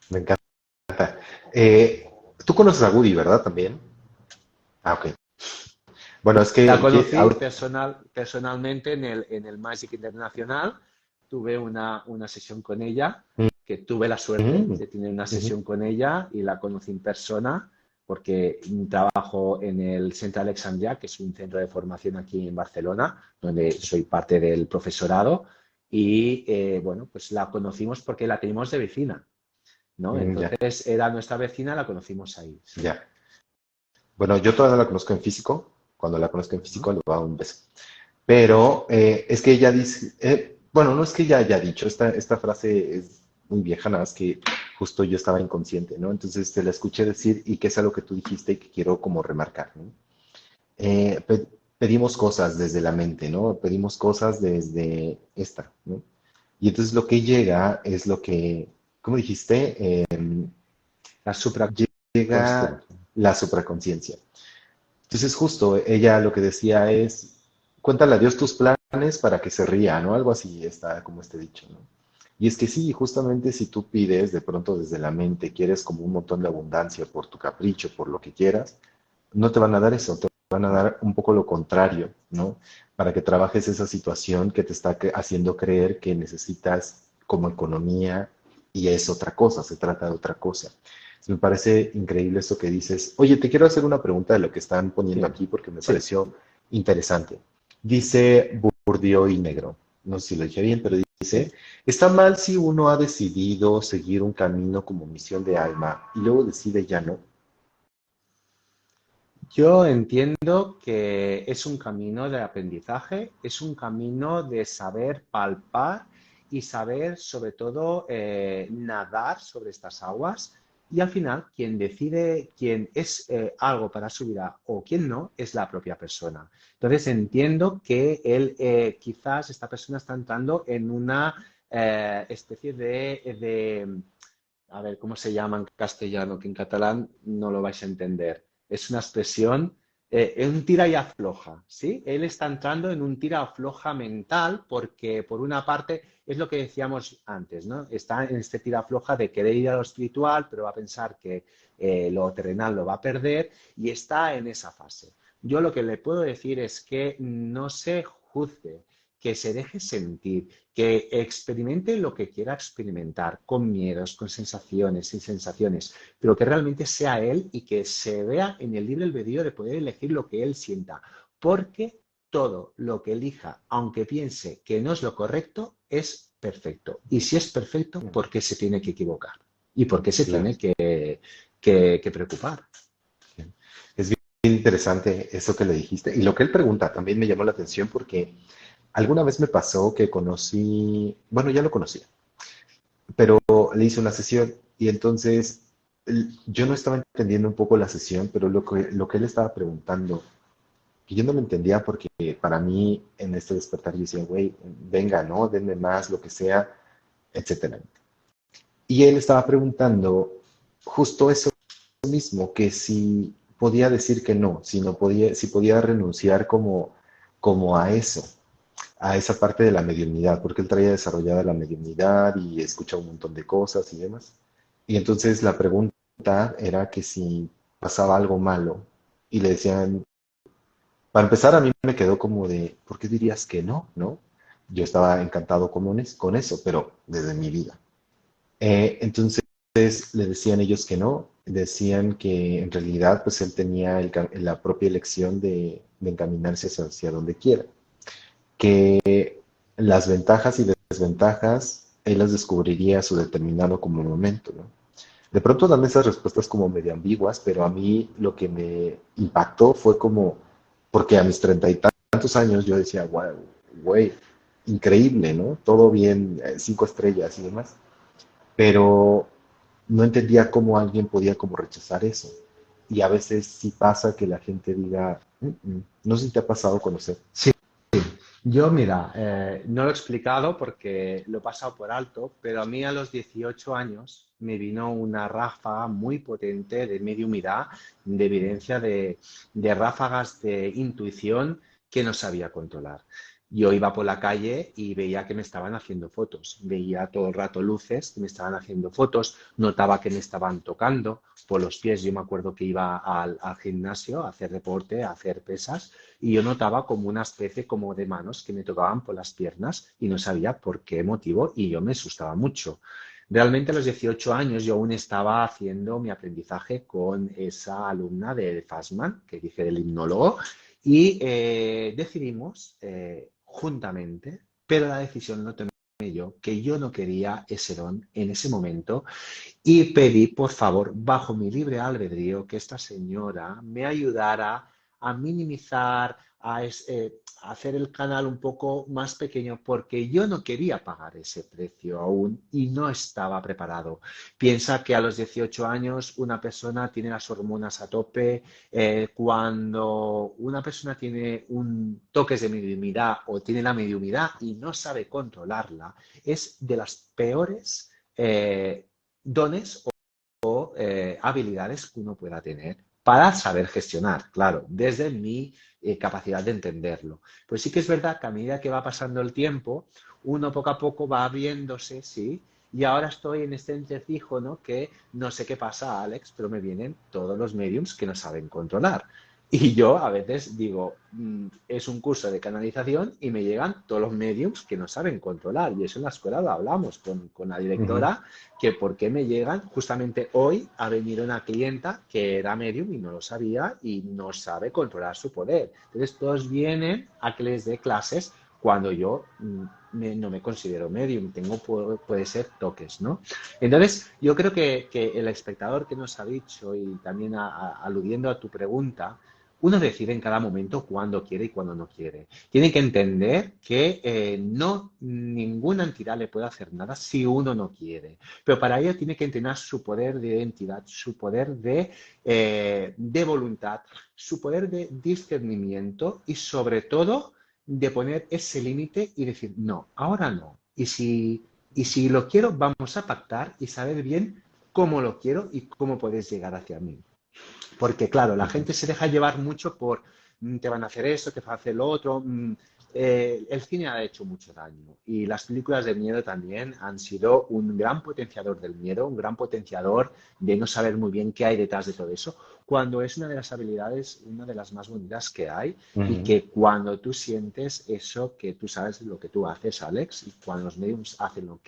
A: Me encanta. Eh, Tú conoces a Woody, ¿verdad? También. Ah, ok. Bueno, es
B: La
A: que
B: conocí
A: ahorita...
B: personalmente en el Magic Internacional. Tuve una sesión con ella, que tuve la suerte
A: Ujú,
B: de tener una
A: ujú,
B: sesión con ella y la conocí en persona porque trabajo en el Centre Alexandria, que es un centro de formación aquí en Barcelona, donde soy parte del profesorado. Y bueno, pues la conocimos porque la teníamos de vecina, ¿no?
A: ya,
B: Entonces era nuestra vecina, la conocimos ahí, sí.
A: ya. Bueno, yo todavía no la conozco en físico. Cuando la conozco en
B: Ujú.
A: físico, le voy a dar un beso. Pero es que ella dice, bueno, no es que ella haya dicho, esta frase es muy vieja, nada más que justo yo estaba inconsciente, ¿no? Entonces te la escuché decir y que es algo que tú dijiste y que quiero como remarcar, ¿no? Pedimos cosas desde la mente, ¿no? Pedimos cosas desde esta, ¿no? Y entonces lo que llega es lo que, ¿cómo dijiste?
B: La
A: Llega
B: supraconsciencia.
A: la supraconciencia. Entonces justo ella lo que decía es, cuéntale a Dios tus planes para que se ría, ¿no? Algo así está como este dicho, ¿no? Y es que sí, justamente si tú pides de pronto desde la mente, quieres como un montón de abundancia por tu capricho, por lo que quieras, no te van a dar eso, te van a dar un poco lo contrario, ¿no? Para que trabajes esa situación que te está haciendo creer que necesitas como economía y es otra cosa, se trata de otra cosa. Me parece increíble esto que dices. Oye, te quiero hacer una pregunta de lo que están poniendo
B: Sí,
A: aquí porque me
B: sí.
A: pareció interesante. Dice Bourdieu y Negro, no sé si lo dije bien, pero dice, ¿está mal si uno ha decidido seguir un camino como misión de alma y luego decide ya no?
B: Yo entiendo que es un camino de aprendizaje, es un camino de saber palpar y saber, sobre todo, nadar sobre estas aguas. Y al final, quien decide quién es algo para su vida o quién no, es la propia persona. Entonces, entiendo que él, quizás esta persona está entrando en una especie a ver, ¿cómo se llama en castellano? Que en catalán no lo vais a entender. Es una expresión, un tira y afloja, ¿sí? Él está entrando en un tira y afloja mental porque, por una parte, es lo que decíamos antes, ¿no? Está en este tira y afloja de querer ir a lo espiritual, pero va a pensar que lo terrenal lo va a perder y está en esa fase. Yo lo que le puedo decir es que no se juzgue, que se deje sentir, que experimente lo que quiera experimentar, con miedos, con sensaciones, sin sensaciones, pero que realmente sea él y que se vea en el libre albedrío de poder elegir lo que él sienta, porque todo lo que elija, aunque piense que no es lo correcto, es perfecto. Y si es perfecto,
A: Mm,
B: ¿por qué se tiene que equivocar? ¿Y por qué se
A: claro.
B: tiene que preocupar?
A: Es bien interesante eso que le dijiste. Y lo que él pregunta también me llamó la atención porque alguna vez me pasó que conocí, bueno, ya lo conocía, pero le hice una sesión y entonces yo no estaba entendiendo un poco la sesión, pero lo que él estaba preguntando, que yo no lo entendía porque para mí en este despertar yo decía, güey, venga, ¿no? Denme más, lo que sea, etcétera. Y él estaba preguntando justo eso mismo, que si podía decir que no, si no podía, si podía renunciar como a eso, a esa parte de la mediunidad, porque él traía desarrollada la mediunidad y escucha un montón de cosas y demás. Y entonces la pregunta era que si pasaba algo malo y le decían, para empezar a mí me quedó como de, ¿por qué dirías que no? ¿No? Yo estaba encantado con eso, pero desde mi vida. Entonces le decían ellos que no, decían que en realidad pues él tenía la propia elección de encaminarse hacia donde quiera, que las ventajas y desventajas él las descubriría a su determinado como momento, ¿no? De pronto dan esas respuestas como medio ambiguas, pero a mí lo que me impactó fue como, porque a mis 30 y tantos años yo decía, wow, güey, increíble, ¿no? Todo bien, 5 estrellas y demás, pero no entendía cómo alguien podía como rechazar eso. Y a veces sí pasa que la gente diga, no sé si te ha pasado conocer.
B: Sí. Yo, mira, no lo he explicado porque lo he pasado por alto, pero a mí a los 18 años me vino una ráfaga muy potente de mediumidad, de evidencia de ráfagas de intuición que no sabía controlar. Yo iba por la calle y veía que me estaban haciendo fotos, veía todo el rato luces que me estaban haciendo fotos, notaba que me estaban tocando por los pies. Yo me acuerdo que iba al gimnasio a hacer deporte, a hacer pesas y yo notaba como una especie como de manos que me tocaban por las piernas y no sabía por qué motivo y yo me asustaba mucho. Realmente a los 18 años yo aún estaba haciendo mi aprendizaje con esa alumna de Fassman, que dije del hipnólogo, y decidimos juntamente, pero la decisión no tomé yo, que yo no quería ese don en ese momento y pedí, por favor, bajo mi libre albedrío, que esta señora me ayudara a minimizar, a hacer el canal un poco más pequeño, porque yo no quería pagar ese precio aún y no estaba preparado. Piensa que a los 18 años una persona tiene las hormonas a tope. Cuando una persona tiene un toque de mediumidad o tiene la mediumidad y no sabe controlarla, es de las peores dones o habilidades que uno pueda tener. para saber gestionar, claro, desde mi capacidad de entenderlo. Pues sí que es verdad que a medida que va pasando el tiempo, uno poco a poco va abriéndose, sí, y ahora estoy en este entrefijo, ¿no? Que no sé qué pasa, Alex, pero me vienen todos los mediums que no saben controlar. Y yo a veces digo, es un curso de canalización y me llegan todos los mediums que no saben controlar. Y eso en la escuela lo hablamos con la
A: Ujú.
B: directora, que por qué me llegan. Justamente hoy ha venido una clienta que era medium y no lo sabía y no sabe controlar su poder. Entonces todos vienen a que les dé clases cuando yo no me considero medium, tengo, puede ser toques, ¿no? Entonces, yo creo que el espectador que nos ha dicho y también aludiendo a tu pregunta, uno decide en cada momento cuándo quiere y cuándo no quiere. Tiene que entender que no ninguna entidad le puede hacer nada si uno no quiere. Pero para ello tiene que entrenar su poder de identidad, su poder de voluntad, su poder de discernimiento y sobre todo de poner ese límite y decir, no, ahora no. Y si lo quiero, vamos a pactar y saber bien cómo lo quiero y cómo puedes llegar hacia mí. Porque, claro, la
A: Ujú.
B: gente se deja llevar mucho por te van a hacer esto, te van a hacer lo otro. El cine ha hecho mucho daño y las películas de miedo también han sido un gran potenciador del miedo, un gran potenciador de no saber muy bien qué hay detrás de todo eso, cuando es una de las habilidades, una de las más bonitas que hay y
A: Ujú.
B: que cuando tú sientes eso que tú sabes lo que tú haces, Alex, y cuando los mediums hacen lo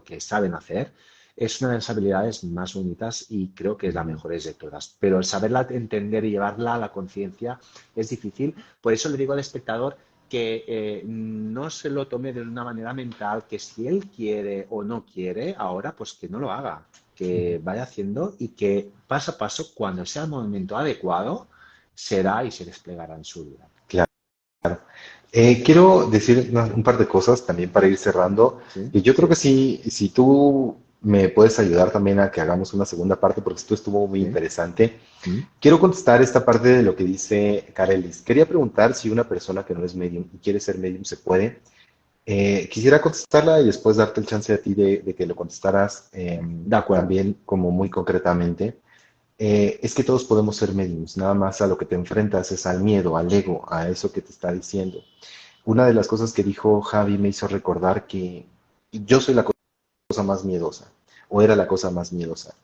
B: que saben hacer, es una de las habilidades más bonitas y creo que es la
A: Ujú.
B: mejor de todas. Pero el saberla entender y llevarla a la conciencia es difícil. Por eso le digo al espectador que no se lo tome de una manera mental, que si él quiere o no quiere ahora, pues que no lo haga,
A: Ujú.
B: que vaya haciendo y que paso a paso, cuando sea el momento adecuado, será y se desplegará en su vida.
A: Claro. Quiero decir un par de cosas también para ir cerrando.
B: ¿Sí?
A: Y yo creo que
B: Sí,
A: sí, si tú me puedes ayudar también a que hagamos una segunda parte, porque esto estuvo muy
B: sí.
A: interesante.
B: ¿Mm?
A: Quiero contestar esta parte de lo que dice Carelis. Quería preguntar si una persona que no es medium y quiere ser medium se puede. Quisiera contestarla y después darte el chance a ti de que lo contestaras
B: De acuerdo.
A: también como muy concretamente. Es que todos podemos ser mediums, nada más a lo que te enfrentas es al miedo, al ego, a eso que te está diciendo. Una de las cosas que dijo Javi me hizo recordar que yo soy la cosa más miedosa, o era la cosa más miedosa.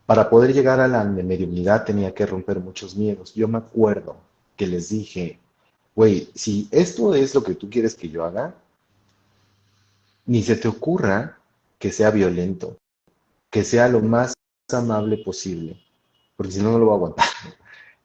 A: Para poder llegar a la mediunidad tenía que romper muchos miedos. Yo me acuerdo que les dije, güey, si esto es lo que tú quieres que yo haga, ni se te ocurra que sea violento, que sea lo más amable posible, porque si no, no lo voy a aguantar.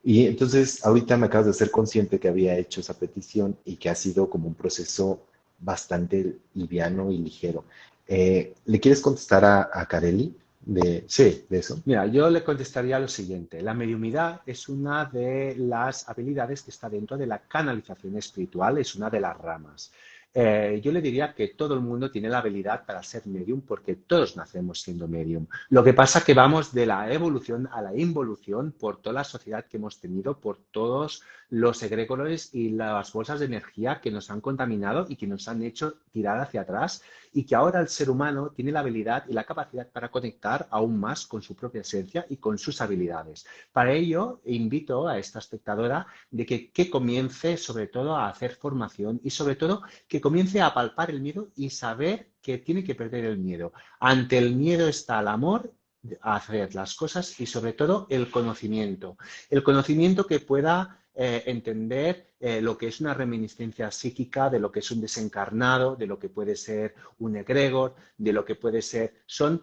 A: Y entonces ahorita me acabas de ser consciente que había hecho esa petición y que ha sido como un proceso bastante liviano y ligero. ¿Le quieres contestar a Carelli de eso?
B: Mira, yo le contestaría lo siguiente. La mediumidad es una de las habilidades que está dentro de la canalización espiritual, es una de las ramas. Yo le diría que todo el mundo tiene la habilidad para ser medium porque todos nacemos siendo medium. Lo que pasa es que vamos de la evolución a la involución por toda la sociedad que hemos tenido, por todos los egregores y las bolsas de energía que nos han contaminado y que nos han hecho tirar hacia atrás y que ahora el ser humano tiene la habilidad y la capacidad para conectar aún más con su propia esencia y con sus habilidades. Para ello, invito a esta espectadora de que comience sobre todo a hacer formación y sobre todo que comience a palpar el miedo y saber que tiene que perder el miedo. Ante el miedo está el amor a hacer las cosas y sobre todo el conocimiento. El conocimiento que pueda entender lo que es una reminiscencia psíquica, de lo que es un desencarnado, de lo que puede ser un egregor, de lo que puede ser... Son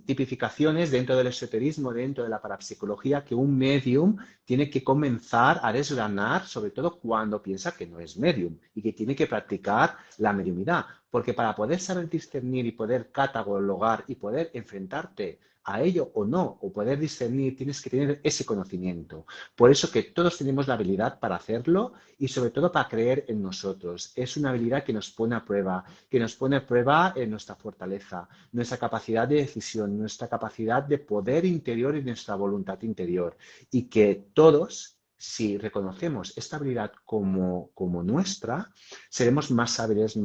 B: tipificaciones dentro del esoterismo, dentro de la parapsicología, que un medium tiene que comenzar a desgranar, sobre todo cuando piensa que no es medium y que tiene que practicar la mediumidad. Porque para poder saber discernir y poder catalogar y poder enfrentarte a ello o no, o poder discernir, tienes que tener ese conocimiento. Por eso que todos tenemos la habilidad para hacerlo y sobre todo para creer en nosotros. Es una habilidad que nos pone a prueba en nuestra fortaleza, nuestra capacidad de decisión, nuestra capacidad de poder interior y nuestra voluntad interior. Y que todos si reconocemos esta habilidad como nuestra, seremos más hábiles,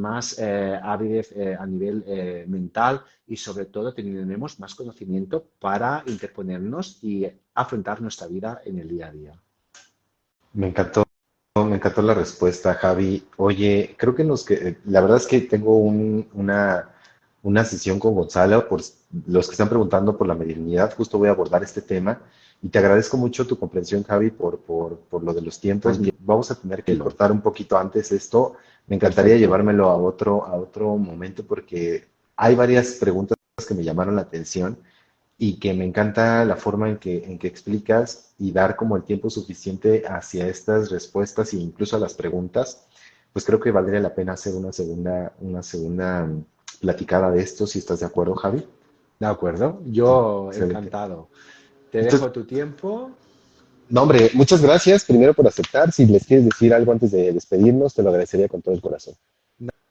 B: hábiles a nivel mental y sobre todo tendremos más conocimiento para interponernos y afrontar nuestra vida en el día a día.
A: Me encantó la respuesta, Javi. Oye, creo que la verdad es que tengo una sesión con Gonzalo, por los que están preguntando por la mediunidad, justo voy a abordar este tema y te agradezco mucho tu comprensión, Javi, por lo de los tiempos. Vamos a tener que cortar un poquito antes esto. Me encantaría llevármelo a otro momento porque hay varias preguntas que me llamaron la atención y que me encanta la forma en que explicas y dar como el tiempo suficiente hacia estas respuestas e incluso a las preguntas, pues creo que valdría la pena hacer una segunda platicada de esto, si estás de acuerdo, Javi.
B: ¿De acuerdo? Yo
A: Excelente.
B: encantado. Te
A: Entonces,
B: dejo tu tiempo.
C: No, hombre, muchas gracias primero por aceptar. Si les quieres decir algo antes de despedirnos, te lo agradecería con todo el corazón.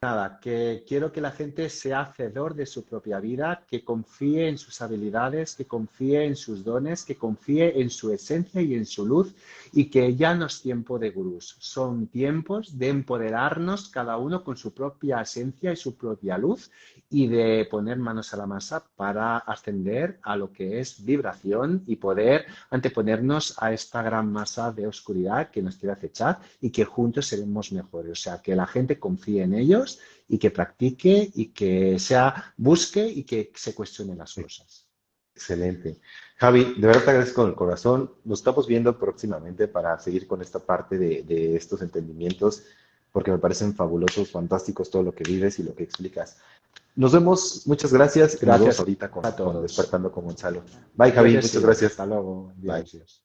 B: Nada, que quiero que la gente sea hacedor de su propia vida, que confíe en sus habilidades, que confíe en sus dones, que confíe en su esencia y en su luz y que ya no es tiempo de gurús, son tiempos de empoderarnos cada uno con su propia esencia y su propia luz y de poner manos a la masa para ascender a lo que es vibración y poder anteponernos a esta gran masa de oscuridad que nos quiere acechar y que juntos seremos mejores. O sea, que la gente confíe en ellos y que practique y que busque y que se cuestione las cosas.
A: excelente. Javi, de verdad te agradezco con el corazón. Nos estamos viendo próximamente para seguir con esta parte de estos entendimientos, porque me parecen fabulosos, fantásticos todo lo que vives y lo que explicas. Nos vemos, muchas gracias. Nos
B: Gracias
A: vemos ahorita
B: a todos.
A: Despertando con Gonzalo. Bye, Javi, muchas gracias.
B: Hasta luego.
A: Bye.
B: Adiós.